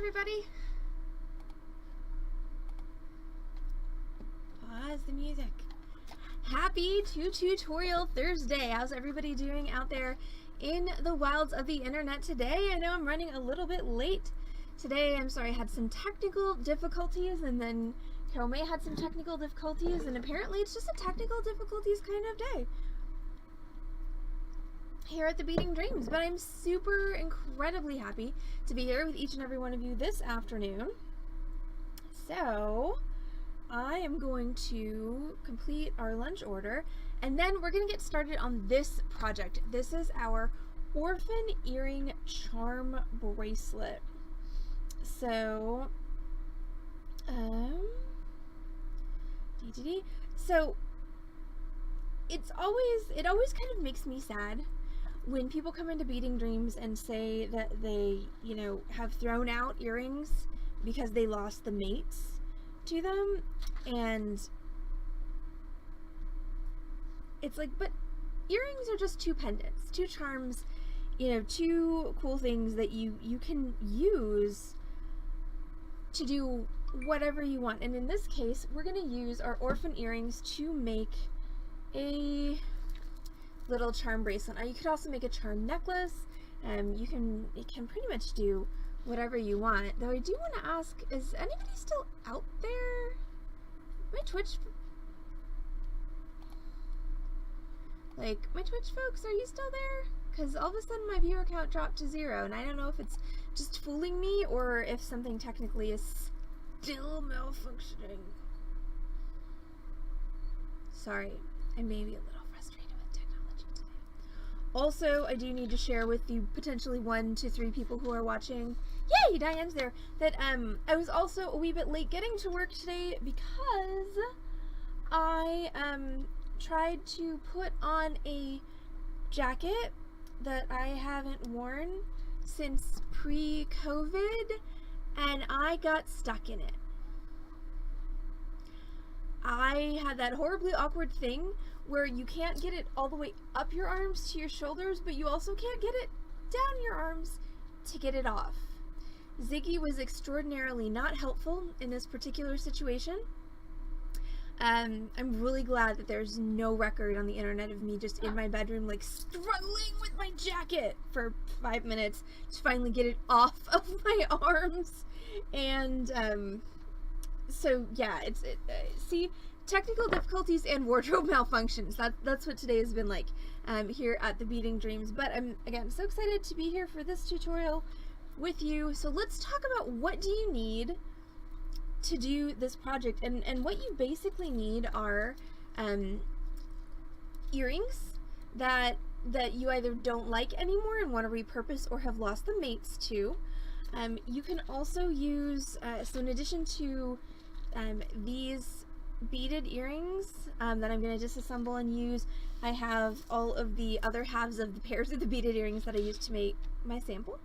everybody. Pause the music. Happy Tutorial Thursday. How's everybody doing out there in the wilds of the internet today? I know I'm running a little bit late today. I'm sorry, I had some technical difficulties, and then Carol May had some technical difficulties, and apparently it's just a technical difficulties kind of day here at the Beading Dreams. But I'm super incredibly happy to be here with each and every one of you this afternoon. So I am going to complete our lunch order, and then we're going to get started on this project. This is our Orphan earring charm bracelet. So so it always kind of makes me sad when people come into Beading Dreams and say that they, have thrown out earrings because they lost the mates to them. And it's like, but earrings are just two pendants, two charms, two cool things that you can use to do whatever you want. And in this case, we're going to use our Orphan earrings to make a little charm bracelet. Now you could also make a charm necklace. It can pretty much do whatever you want. Though I do want to ask, is anybody still out there? My Twitch folks, are you still there? Because all of a sudden my viewer count dropped to 0, and I don't know if it's just fooling me or if something technically is still malfunctioning. Sorry, I may be a little frustrated with technology today. Also, I do need to share with you potentially 1 to 3 people who are watching. Yay, Diane's there. That I was also a wee bit late getting to work today because I tried to put on a jacket that I haven't worn since pre-COVID, and I got stuck in it. I had that horribly awkward thing where you can't get it all the way up your arms to your shoulders, but you also can't get it down your arms to get it off. Ziggy was extraordinarily not helpful in this particular situation. I'm really glad that there's no record on the internet of me just in my bedroom like struggling with my jacket for 5 minutes to finally get it off of my arms. And so yeah, see, technical difficulties and wardrobe malfunctions. That's what today has been like here at the Beading Dreams. But I'm again so excited to be here for this tutorial with you. So let's talk about what do you need to do this project. And what you basically need are earrings that you either don't like anymore and want to repurpose or have lost the mates to. You can also use, so in addition to these beaded earrings that I'm going to disassemble and use, I have all of the other halves of the pairs of the beaded earrings that I used to make my sample.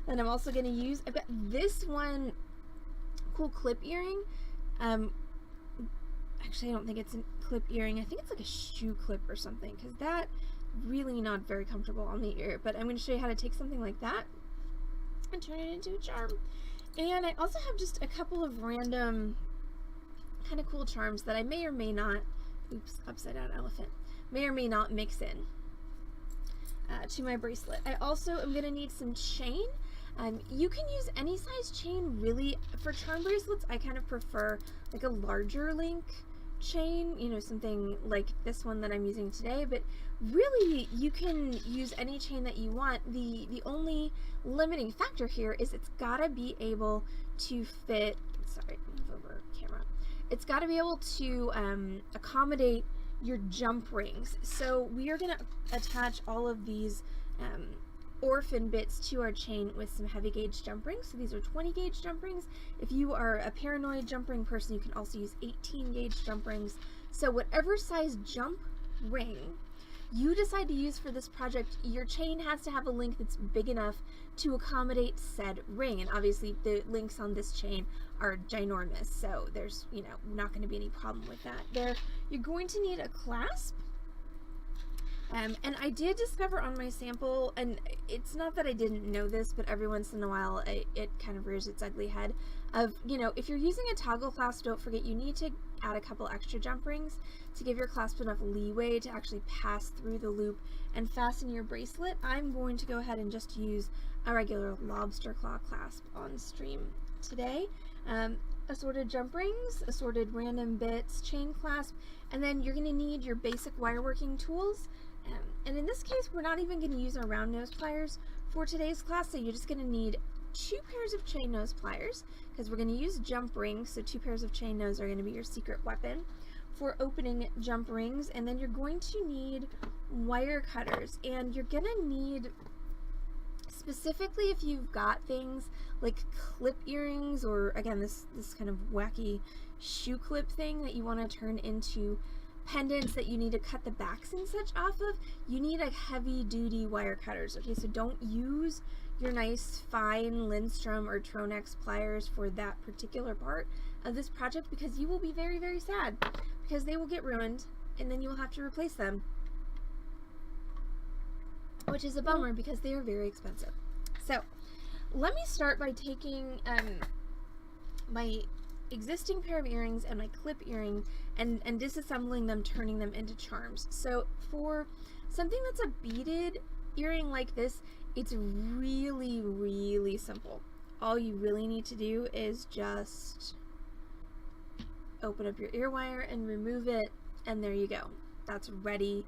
Then I'm also going to use, I've got this one cool clip earring. Actually, I don't think it's a clip earring. I think it's like a shoe clip or something, because that really not very comfortable on the ear. But I'm going to show you how to take something like that and turn it into a charm. And I also have just a couple of random kind of cool charms that I may or may not, oops, upside down elephant, may or may not mix in to my bracelet. I also am going to need some chain. You can use any size chain really. For charm bracelets, I kind of prefer like a larger link chain, something like this one that I'm using today, but really you can use any chain that you want. The only limiting factor here is it's gotta be able to fit, sorry, move over camera. It's gotta be able to accommodate your jump rings. So we are gonna attach all of these Orphan bits to our chain with some heavy gauge jump rings. So these are 20 gauge jump rings. If you are a paranoid jump ring person, you can also use 18 gauge jump rings. So whatever size jump ring you decide to use for this project, your chain has to have a length that's big enough to accommodate said ring. And obviously the links on this chain are ginormous, so there's not going to be any problem with that. You're going to need a clasp. And I did discover on my sample, and it's not that I didn't know this, but every once in a while it kind of rears its ugly head of, you know, if you're using a toggle clasp, don't forget you need to add a couple extra jump rings to give your clasp enough leeway to actually pass through the loop and fasten your bracelet. I'm going to go ahead and just use a regular lobster claw clasp on stream today. Assorted jump rings, assorted random bits, chain clasp, and then you're going to need your basic wire working tools. And in this case, we're not even going to use our round nose pliers for today's class, so you're just going to need 2 pairs of chain nose pliers, because we're going to use jump rings, so 2 pairs of chain nose are going to be your secret weapon for opening jump rings. And then you're going to need wire cutters, and you're going to need, specifically if you've got things like clip earrings, or again this kind of wacky shoe clip thing that you want to turn into pendants that you need to cut the backs and such off of, you need a heavy duty wire cutters. Okay, so don't use your nice fine Lindstrom or Tronex pliers for that particular part of this project, because you will be very, very sad because they will get ruined and then you will have to replace them, which is a bummer because they are very expensive. So let me start by taking my existing pair of earrings and my clip earring and disassembling them, turning them into charms. So for something that's a beaded earring like this, it's really, really simple. All you really need to do is just open up your ear wire and remove it, and there you go. That's ready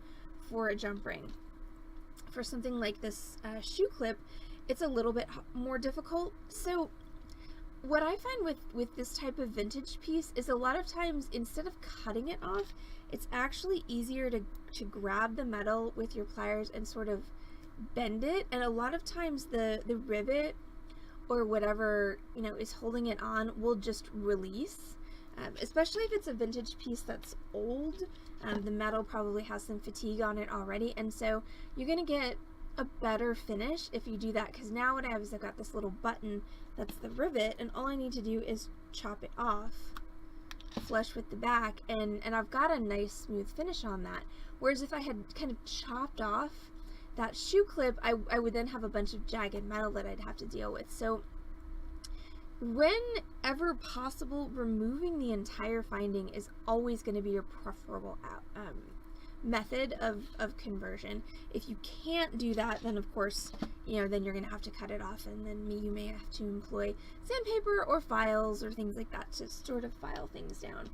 for a jump ring. For something like this shoe clip, it's a little bit more difficult. So what I find with this type of vintage piece is a lot of times, instead of cutting it off, it's actually easier to grab the metal with your pliers and sort of bend it. And a lot of times the rivet or whatever, you know, is holding it on will just release. Especially if it's a vintage piece that's old, the metal probably has some fatigue on it already, and so you're gonna get a better finish if you do that, because now what I have is I've got this little button that's the rivet, and all I need to do is chop it off flush with the back, and I've got a nice smooth finish on that. Whereas if I had kind of chopped off that shoe clip, I would then have a bunch of jagged metal that I'd have to deal with. So whenever possible, removing the entire finding is always going to be your preferable method of conversion. If you can't do that, then of course, you know, then you're going to have to cut it off, and then you may have to employ sandpaper or files or things like that to sort of file things down.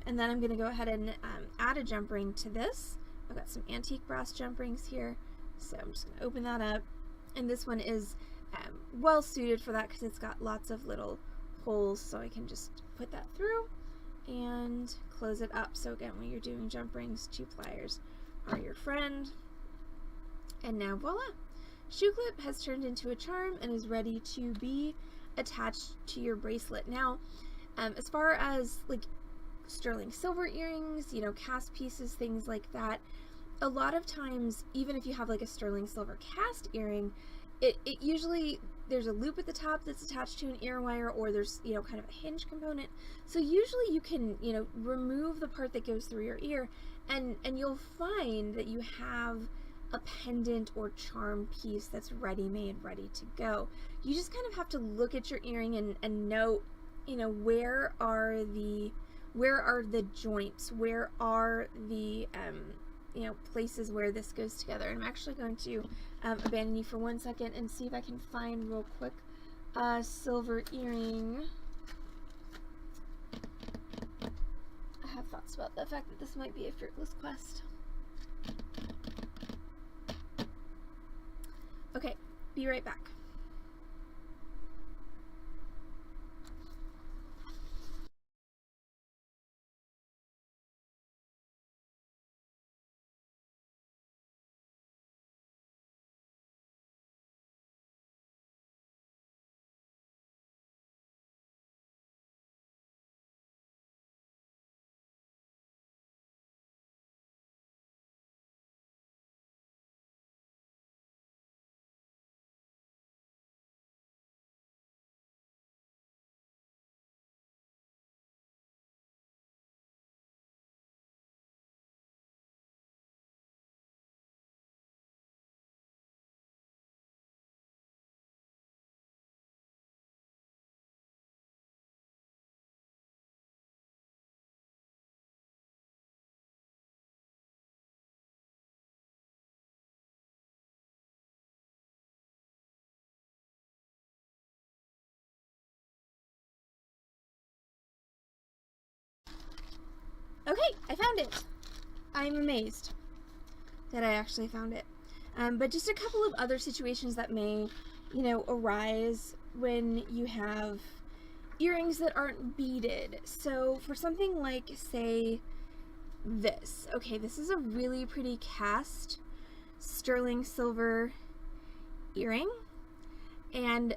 And then I'm going to go ahead and add a jump ring to this. I've got some antique brass jump rings here, so I'm just going to open that up, and this one is well suited for that because it's got lots of little holes, so I can just put that through and close it up. So again, when you're doing jump rings, 2 pliers are your friend. And now voila! Shoe clip has turned into a charm and is ready to be attached to your bracelet. Now, as far as like sterling silver earrings, you know, cast pieces, things like that, a lot of times, even if you have like a sterling silver cast earring, it usually, there's a loop at the top that's attached to an ear wire, or there's, you know, kind of a hinge component. So usually you can, you know, remove the part that goes through your ear, and you'll find that you have a pendant or charm piece that's ready-made, ready to go. You just kind of have to look at your earring and know, you know, where are the joints, where are the you know, places where this goes together. And I'm actually going to abandon you for 1 second and see if I can find real quick a silver earring. I have thoughts about the fact that this might be a fruitless quest. Okay, be right back. Okay, I found it. I'm amazed that I actually found it. But just a couple of other situations that may, you know, arise when you have earrings that aren't beaded. So for something like, say, this. Okay, this is a really pretty cast sterling silver earring. And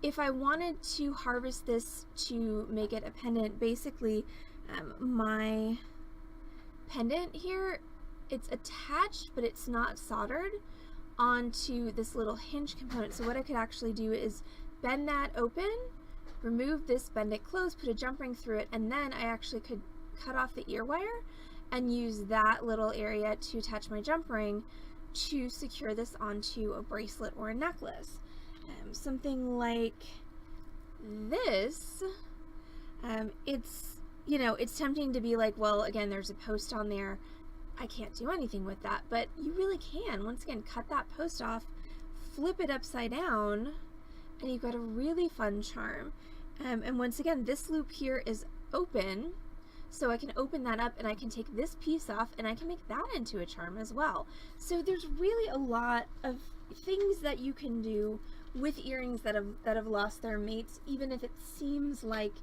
if I wanted to harvest this to make it a pendant, basically my pendant here, it's attached but it's not soldered onto this little hinge component. So what I could actually do is bend that open, remove this, bend it closed, put a jump ring through it, and then I actually could cut off the ear wire and use that little area to attach my jump ring to secure this onto a bracelet or a necklace. Something like this, it's, you know, it's tempting to be like, well, again, there's a post on there, I can't do anything with that, but you really can. Once again, cut that post off, flip it upside down, and you've got a really fun charm. And once again, this loop here is open, so I can open that up and I can take this piece off and I can make that into a charm as well. So there's really a lot of things that you can do with earrings that have lost their mates, even if it seems like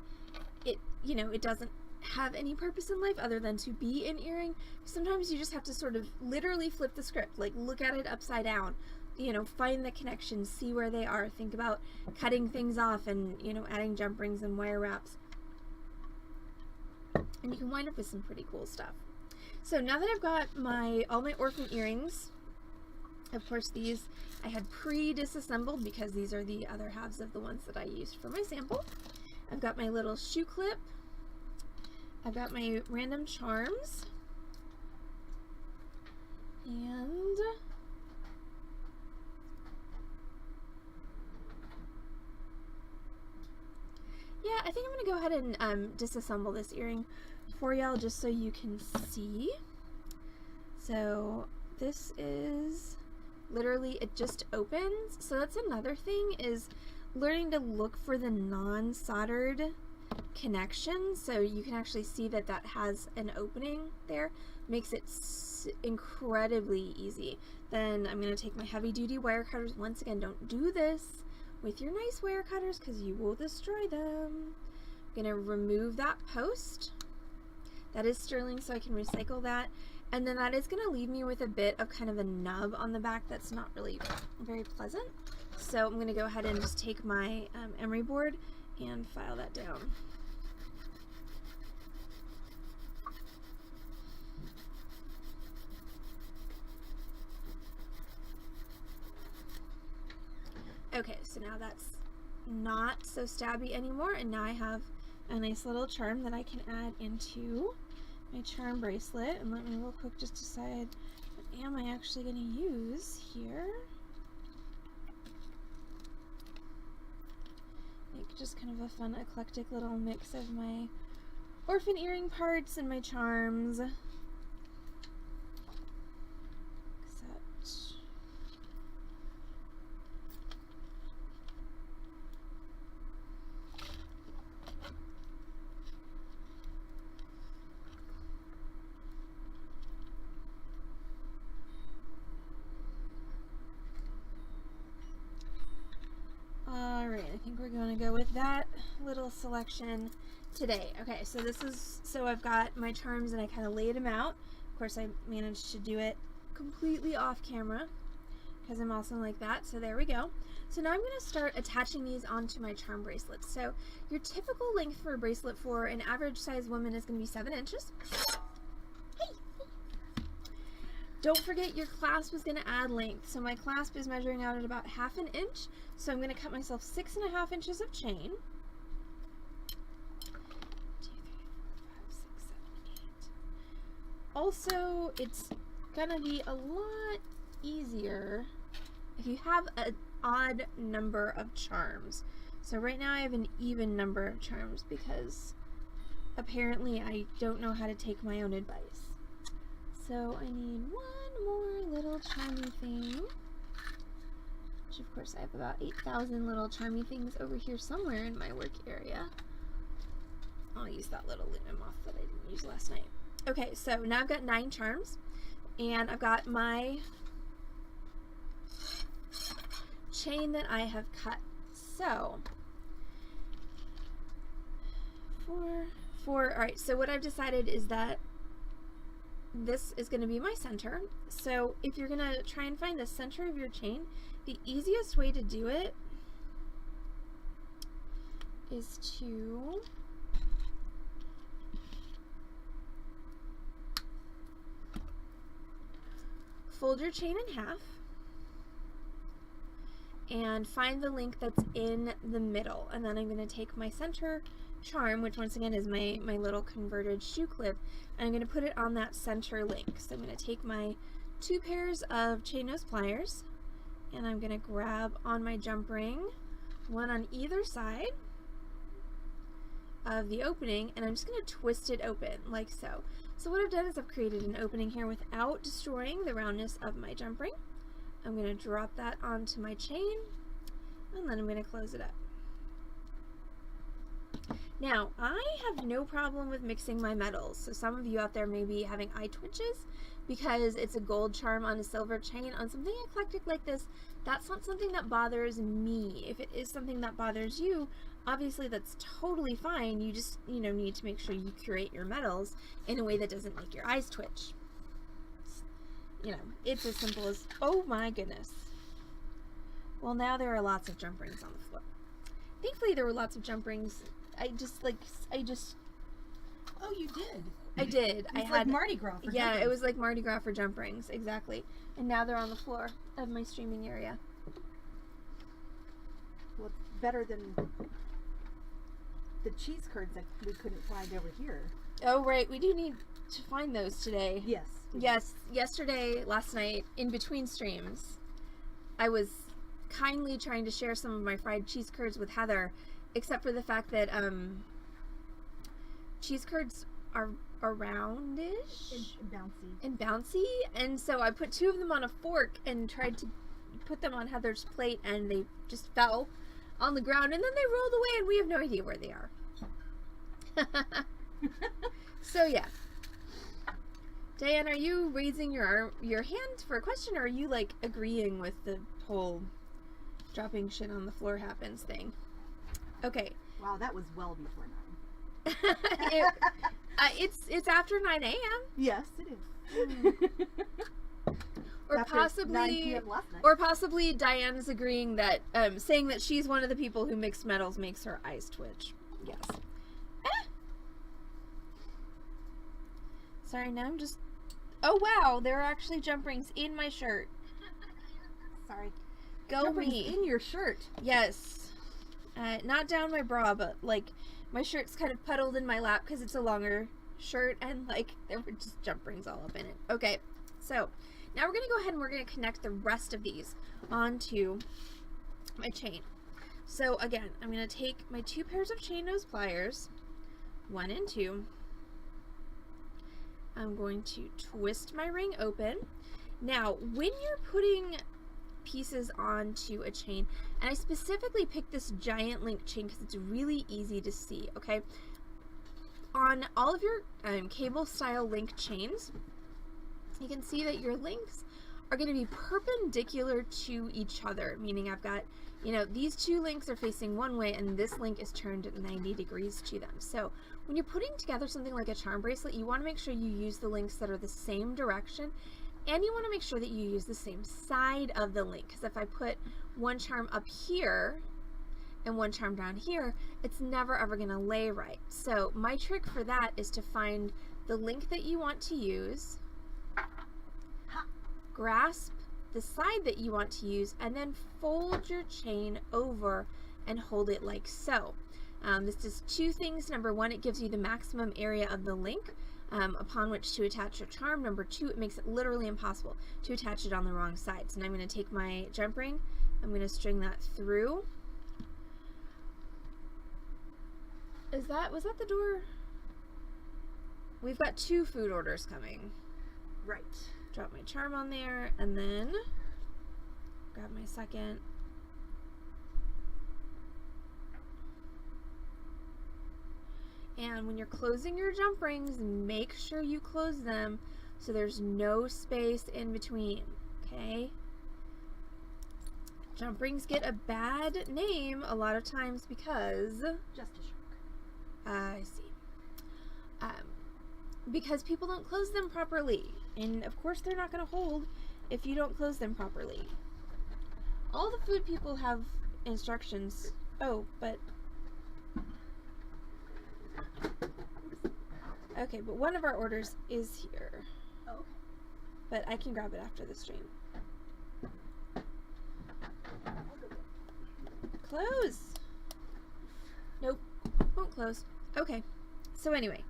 it, you know, it doesn't have any purpose in life other than to be an earring. Sometimes you just have to sort of literally flip the script, like look at it upside down, you know, find the connections, see where they are, think about cutting things off and, you know, adding jump rings and wire wraps. And you can wind up with some pretty cool stuff. So now that I've got all my Orphan earrings, of course these I had pre-disassembled because these are the other halves of the ones that I used for my sample. I've got my little shoe clip. I've got my random charms. And yeah, I think I'm going to go ahead and disassemble this earring for y'all just so you can see. So this is literally, it just opens. So that's another thing, is learning to look for the non-soldered connection. So you can actually see that that has an opening there. Makes it incredibly easy. Then I'm going to take my heavy duty wire cutters. Once again, don't do this with your nice wire cutters because you will destroy them. I'm going to remove that post. That is sterling, so I can recycle that. And then that is going to leave me with a bit of kind of a nub on the back that's not really very pleasant. So I'm going to go ahead and just take my emery board and file that down. Okay, so now that's not so stabby anymore, and now I have a nice little charm that I can add into my charm bracelet. And let me real quick just decide, what am I actually going to use here? Make just kind of a fun eclectic little mix of my Orphan earring parts and my charms. I think we're going to go with that little selection today. Okay, so this is, so I've got my charms and I kind of laid them out. Of course, I managed to do it completely off camera because I'm awesome like that. So there we go. So now I'm going to start attaching these onto my charm bracelets. So your typical length for a bracelet for an average size woman is going to be 7 inches. Don't forget your clasp is going to add length. So my clasp is measuring out at about 1/2 inch. So I'm going to cut myself 6.5 inches of chain. 2, 3, 4, 5, 6, 7, 8. Also, it's going to be a lot easier if you have an odd number of charms. So right now I have an even number of charms because apparently I don't know how to take my own advice. So I need one more little charmy thing, which of course I have about 8,000 little charmy things over here somewhere in my work area. I'll use that little linen moth that I didn't use last night. Okay, so now I've got 9 charms, and I've got my chain that I have cut. So, four, all right, so what I've decided is that this is going to be my center. So if you're going to try and find the center of your chain, the easiest way to do it is to fold your chain in half and find the link that's in the middle, and then I'm going to take my center charm, which once again is my little converted shoe clip, and I'm going to put it on that center link. So I'm going to take my 2 pairs of chain nose pliers, and I'm going to grab on my jump ring, one on either side of the opening, and I'm just going to twist it open like so. So what I've done is I've created an opening here without destroying the roundness of my jump ring. I'm going to drop that onto my chain, and then I'm going to close it up. Now, I have no problem with mixing my metals, so some of you out there may be having eye twitches because it's a gold charm on a silver chain. On something eclectic like this, that's not something that bothers me. If it is something that bothers you, obviously that's totally fine. You just, need to make sure you curate your metals in a way that doesn't make your eyes twitch. It's as simple as, oh my goodness. Well, now there are lots of jump rings on the floor. Thankfully, there were lots of jump rings. Oh, you did? I did. It was like Mardi Gras for jump rings. It was like Mardi Gras for jump rings, exactly. And now they're on the floor of my streaming area. Well, it's better than the cheese curds that we couldn't find over here. Oh, right. We do need to find those today. Yes. Yes. Yesterday, last night, in between streams, I was kindly trying to share some of my fried cheese curds with Heather, except for the fact that cheese curds are roundish and bouncy, and so I put 2 of them on a fork and tried to put them on Heather's plate, and they just fell on the ground, and then they rolled away, and we have no idea where they are. So yeah, Diane, are you raising your hand for a question, or are you like agreeing with the whole dropping shit on the floor happens thing? Okay. Wow, that was well before 9. It's after 9 a.m. Yes, it is. Or after possibly 9 p.m. last night. Or possibly Diane is agreeing that saying that she's one of the people who mixed metals makes her eyes twitch. Yes. Sorry, now I'm just... Oh wow, there are actually jump rings in my shirt. Sorry. Go jump me. rings in your shirt. Yes. Not down my bra, but like my shirt's kind of puddled in my lap because it's a longer shirt, and like there were just jump rings all up in it. Okay, so now we're gonna go ahead and we're gonna connect the rest of these onto my chain. So again, I'm gonna take my 2 pairs of chain nose pliers, 1 and 2. I'm going to twist my ring open. Now, when you're putting pieces onto a chain, and I specifically picked this giant link chain because it's really easy to see, okay? On all of your cable style link chains, you can see that your links are going to be perpendicular to each other, meaning I've got, these 2 links are facing one way and this link is turned at 90 degrees to them. So when you're putting together something like a charm bracelet, you want to make sure you use the links that are the same direction, and you want to make sure that you use the same side of the link, because if I put one charm up here and one charm down here, it's never ever going to lay right. So my trick for that is to find the link that you want to use, grasp the side that you want to use, and then fold your chain over and hold it like so. This does 2 things. Number 1, it gives you the maximum area of the link upon which to attach your charm. Number 2, it makes it literally impossible to attach it on the wrong side. So now I'm going to take my jump ring, I'm going to string that through. Was that the door? We've got 2 food orders coming. Right. Drop my charm on there, and then grab my second. And when you're closing your jump rings, make sure you close them so there's no space in between, okay? Jump rings get a bad name a lot of times because... Just a shark. I see. Because people don't close them properly. And of course they're not going to hold if you don't close them properly. All the food people have instructions. Oh, but... Okay, but one of our orders is here. Oh, okay. But I can grab it after the stream. Close! Nope, won't close. Okay, so anyway,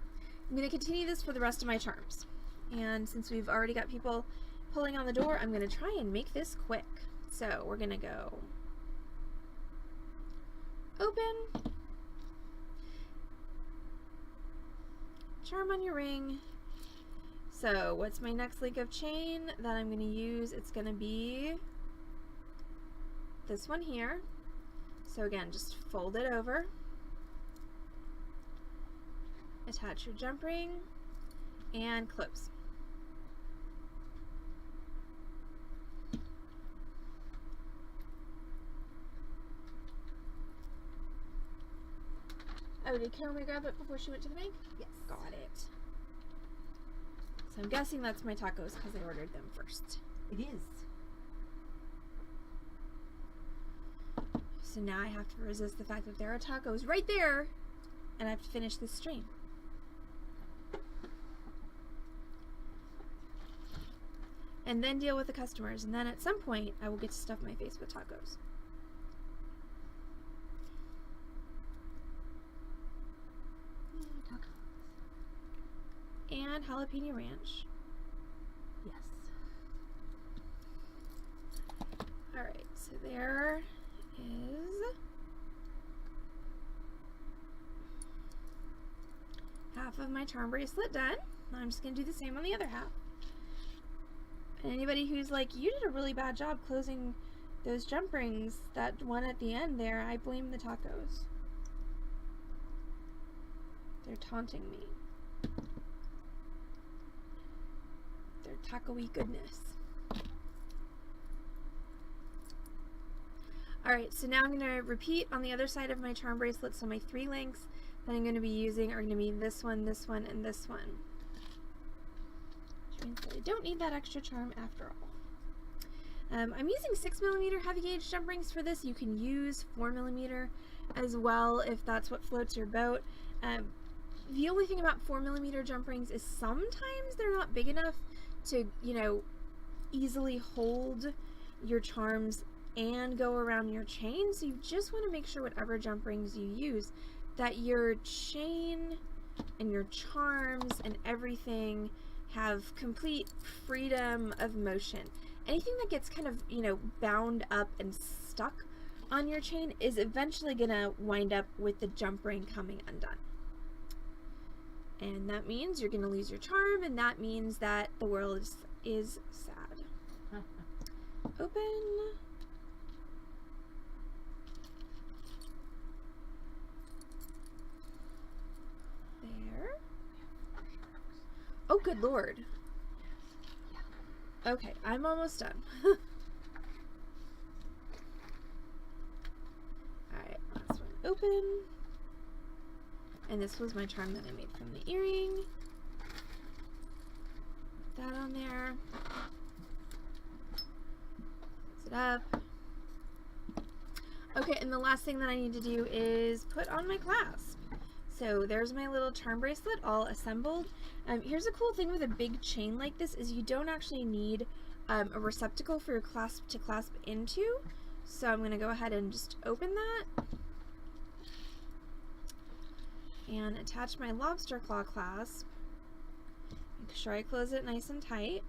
I'm going to continue this for the rest of my charms. And since we've already got people pulling on the door, I'm going to try and make this quick. So we're going to go open, charm on your ring. So what's my next link of chain that I'm going to use? It's going to be this one here. So again, just fold it over, attach your jump ring, and close. Oh, did Carol grab it before she went to the bank? Yes. Got it. So I'm guessing that's my tacos because I ordered them first. It is. So now I have to resist the fact that there are tacos right there, and I have to finish this stream. And then deal with the customers, and then at some point I will get to stuff my face with tacos. And jalapeno ranch. Yes. Alright, so there is half of my charm bracelet done. Now I'm just going to do the same on the other half. And anybody who's like, you did a really bad job closing those jump rings, that one at the end there, I blame the tacos. They're taunting me. Their taco-y goodness. Alright, so now I'm going to repeat on the other side of my charm bracelet. So my 3 links that I'm going to be using are going to be this one, and this one. Which means that I don't need that extra charm after all. I'm using 6mm heavy gauge jump rings for this. You can use 4mm as well if that's what floats your boat. The only thing about 4mm jump rings is sometimes they're not big enough to, you know, easily hold your charms and go around your chain. So you just want to make sure whatever jump rings you use, that your chain and your charms and everything have complete freedom of motion. Anything that gets kind of, you know, bound up and stuck on your chain is eventually gonna wind up with the jump ring coming undone. And that means you're gonna lose your charm, and that means that the world is sad. Open. There. Oh, good lord. Okay, I'm almost done. Alright, last one open. And this was my charm that I made from the earring. Put that on there. Close it up. Okay, and the last thing that I need to do is put on my clasp. So there's my little charm bracelet all assembled. Here's a cool thing with a big chain like this is you don't actually need a receptacle for your clasp to clasp into. So I'm going to go ahead and just open that and attach my lobster claw clasp. Make sure I close it nice and tight.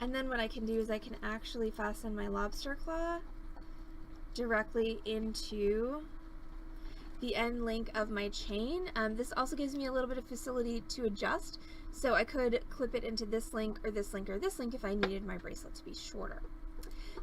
And then what I can do is I can actually fasten my lobster claw directly into the end link of my chain. This also gives me a little bit of facility to adjust, so I could clip it into this link or this link or this link if I needed my bracelet to be shorter.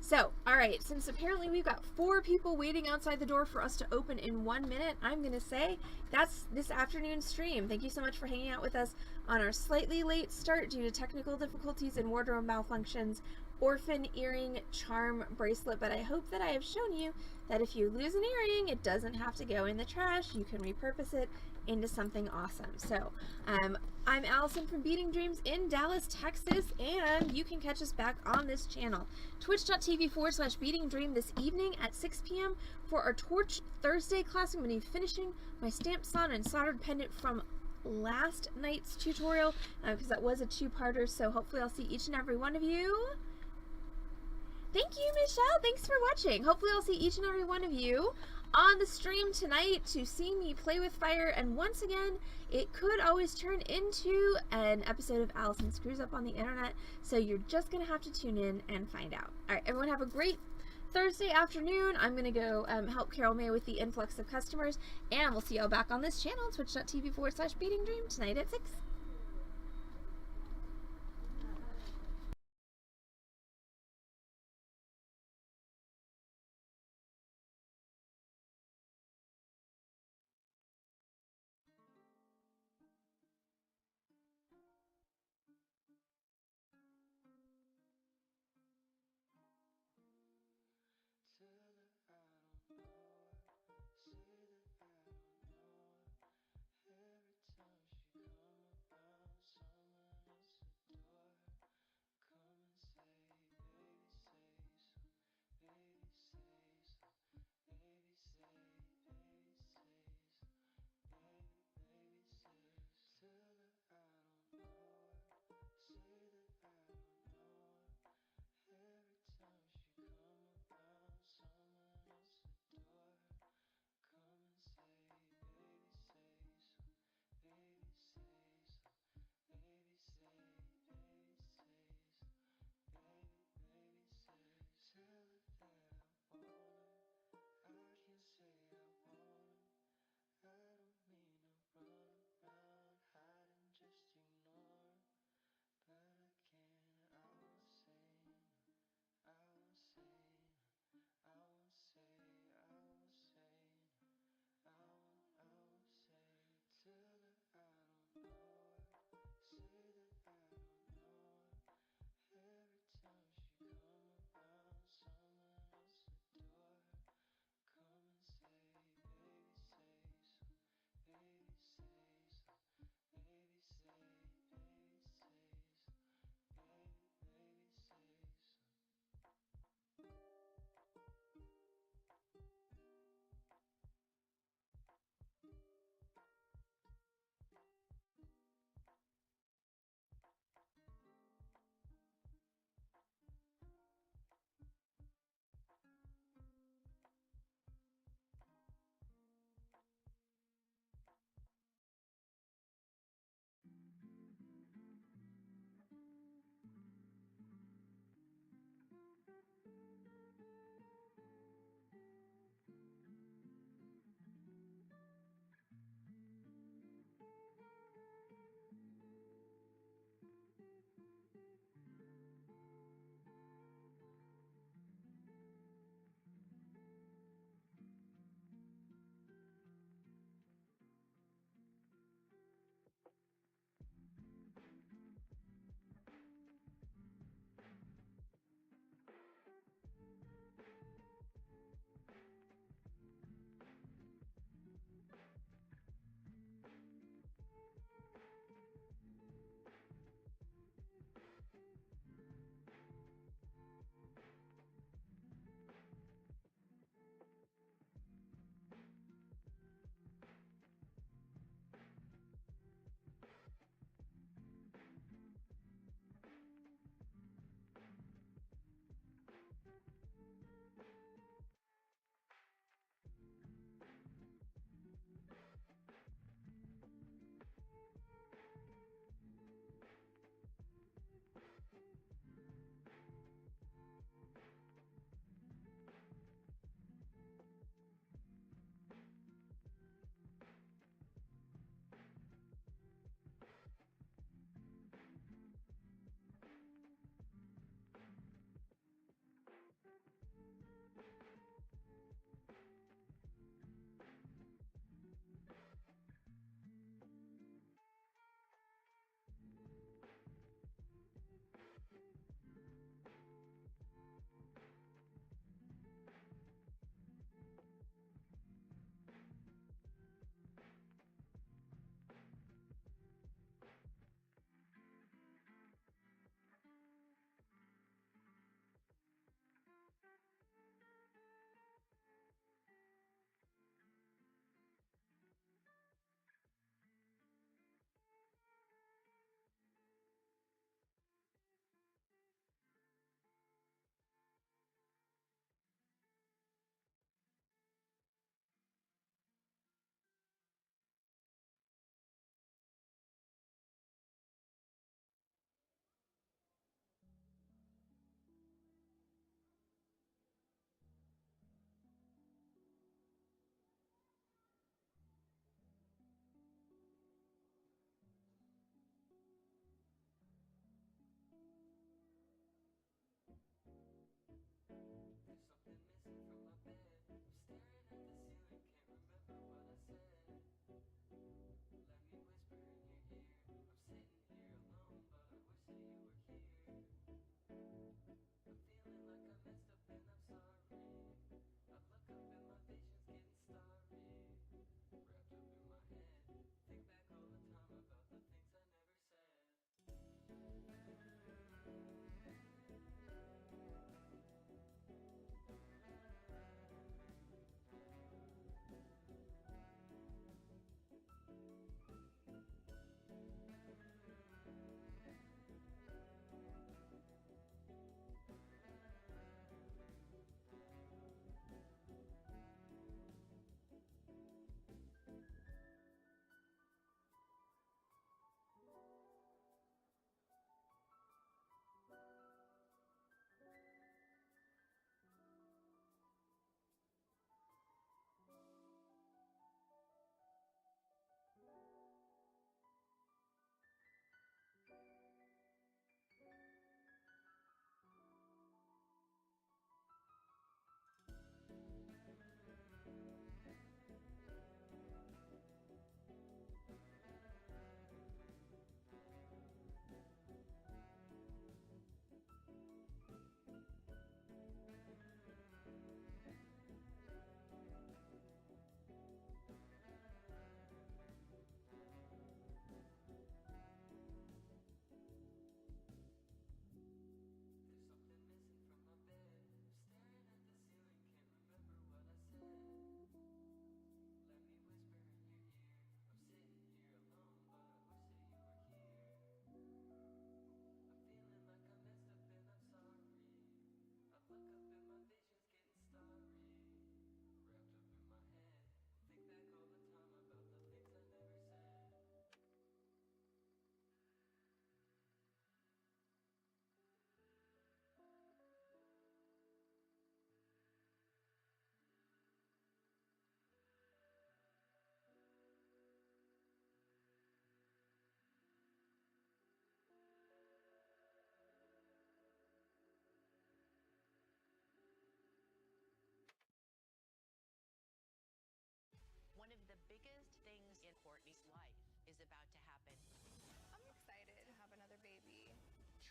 So, all right, since apparently we've got 4 people waiting outside the door for us to open in 1 minute, I'm going to say that's this afternoon's stream. Thank you so much for hanging out with us on our slightly late start due to technical difficulties and wardrobe malfunctions. Orphan earring charm bracelet, but I hope that I have shown you that if you lose an earring, it doesn't have to go in the trash. You can repurpose it into something awesome. So I'm Allison from Beading Dreams in Dallas, Texas, and you can catch us back on this channel, twitch.tv/Beading Dream this evening at 6 p.m. for our Torch Thursday class. I'm going to be finishing my stamped sun and soldered pendant from last night's tutorial because that was a 2-parter, so hopefully I'll see each and every one of you. Thank you, Michelle. Thanks for watching. Hopefully I'll see each and every one of you on the stream tonight to see me play with fire. And once again, it could always turn into an episode of Allison Screws Up on the Internet, so you're just going to have to tune in and find out. All right, everyone have a great Thursday afternoon. I'm going to go help Carol May with the influx of customers, and we'll see y'all back on this channel, twitch.tv/Beading Dream, tonight at 6.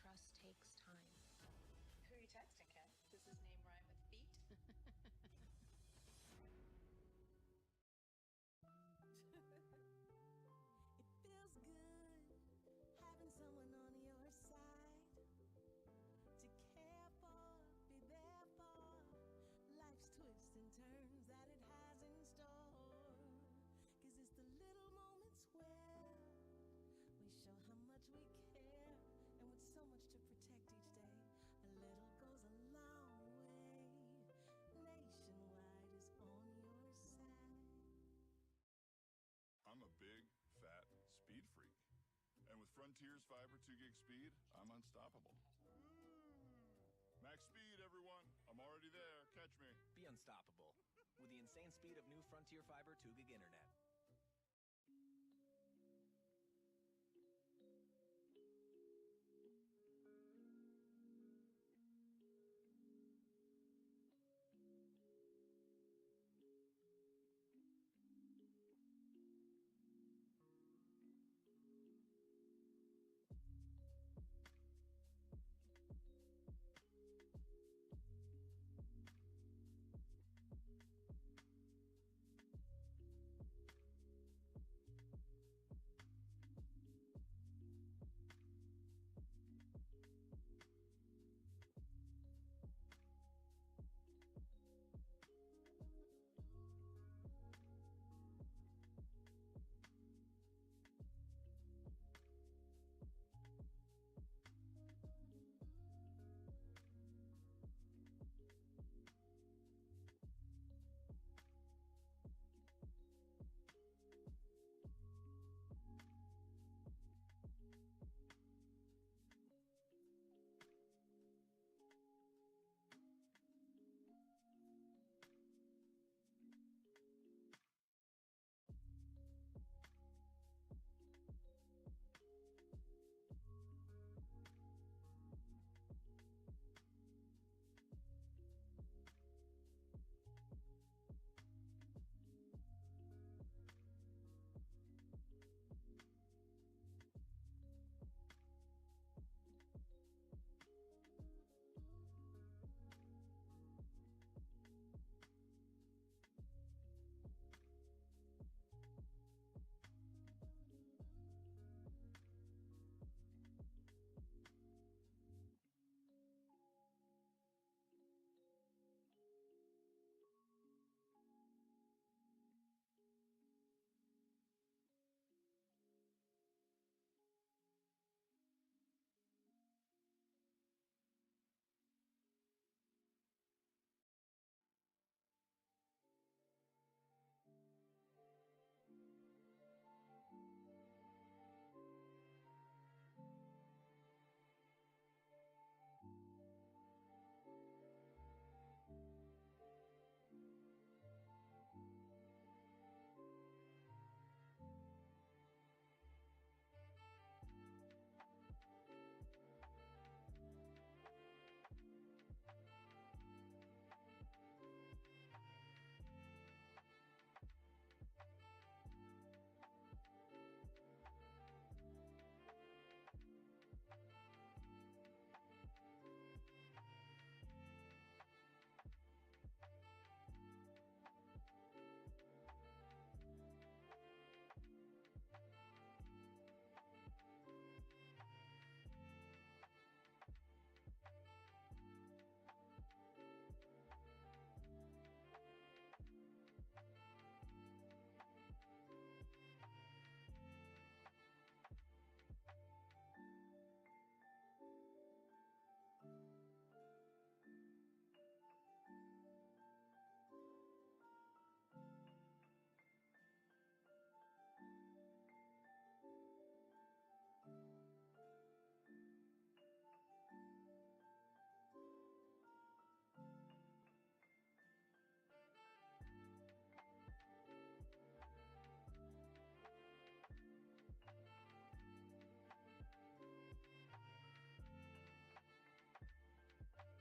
trust takes time. Who are you texting, Ken? Does his name rhyme with feet? It feels good having someone on your side to care for, be there for life's twists and turns that it has in store. 'Cause it's the little moments where we show how much we care, and with so much to protect each day, a little goes a long way. Nationwide is on your side. I'm a big, fat speed freak. And with Frontier's Fiber 2 gig speed, I'm unstoppable. Max speed, everyone. I'm already there. Catch me. Be unstoppable with the insane speed of new Frontier Fiber 2 gig internet.